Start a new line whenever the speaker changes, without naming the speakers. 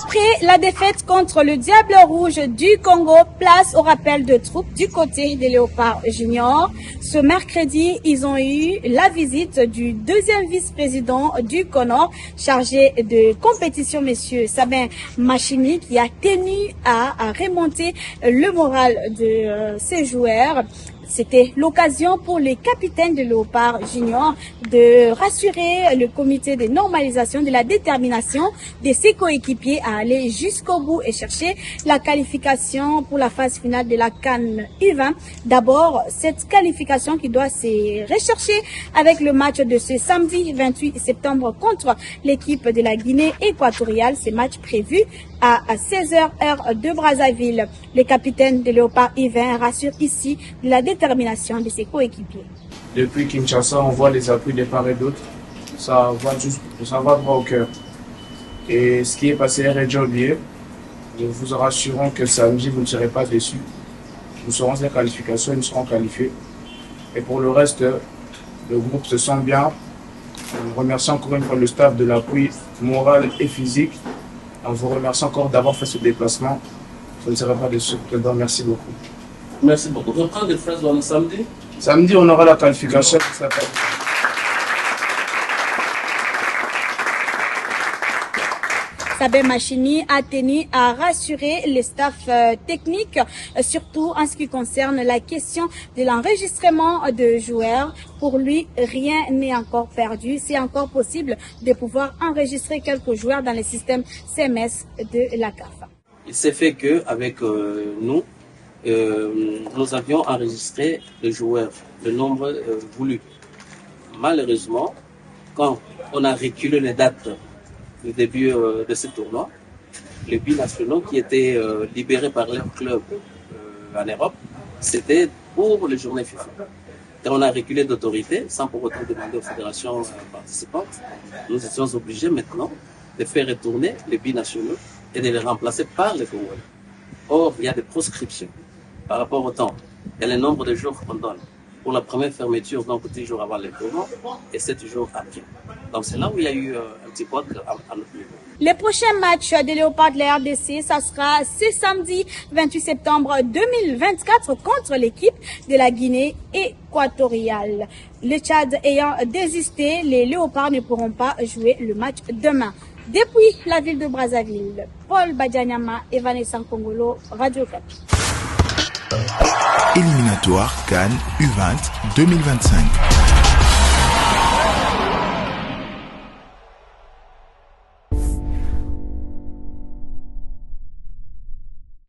Après la défaite contre le Diable Rouge du Congo, place au rappel de troupes du côté des Léopards Juniors. Ce mercredi, ils ont eu la visite du deuxième vice-président du CONOR, chargé de compétition, monsieur Sabin Machini, qui a tenu à remonter le moral de ses joueurs. C'était l'occasion pour les capitaines de Léopard Junior de rassurer le comité de normalisation de la détermination de ses coéquipiers à aller jusqu'au bout et chercher la qualification pour la phase finale de la CAN U20. D'abord, cette qualification qui doit se rechercher avec le match de ce samedi 28 septembre contre l'équipe de la Guinée équatoriale. Ce match prévu à 16h heure de Brazzaville. Le capitaine de Léopard U20 rassure ici la détermination de ses coéquipiers.
Depuis Kinshasa, on voit les appuis de part et d'autre. Ça va droit au cœur. Et ce qui est passé hier est déjà oublié. Nous vous rassurons que samedi, vous ne serez pas déçus. Nous serons les qualifications et nous serons qualifiés. Et pour le reste, le groupe se sent bien. On remercie encore une fois le staff de l'appui moral et physique. On vous remercie encore d'avoir fait ce déplacement. Je ne serai pas déçu. Merci beaucoup.
Merci beaucoup. On prend des phrases le samedi.
Samedi, on aura la qualification.
Sabin Machini a tenu à rassurer les staffs techniques, surtout en ce qui concerne la question de l'enregistrement de joueurs. Pour lui, rien n'est encore perdu. C'est encore possible de pouvoir enregistrer quelques joueurs dans le système CMS de la CAF.
Il s'est fait qu'avec nous avions enregistré les joueurs, le nombre voulu. Malheureusement, quand on a reculé les dates du début de ce tournoi, les binationaux qui étaient libérés par leur club en Europe, c'était pour les journées FIFA. Quand on a reculé d'autorité, sans pour autant demander aux fédérations participantes, nous étions obligés maintenant de faire retourner les binationaux et de les remplacer par les Congolais. Or, il y a des proscriptions par rapport au temps et le nombre de jours qu'on donne. Pour la première fermeture, donc 10 jours avant le tournoi et 7 jours après. Donc c'est là où il y a eu un petit poids à notre niveau.
Le prochain match des Léopards de la RDC, ça sera ce samedi 28 septembre 2024 contre l'équipe de la Guinée équatoriale. Le Tchad ayant désisté, les Léopards ne pourront pas jouer le match demain. Depuis la ville de Brazzaville, Paul Badianyama et Vanessa Kongolo, Radio 4.
Éliminatoire CAN U20 2025.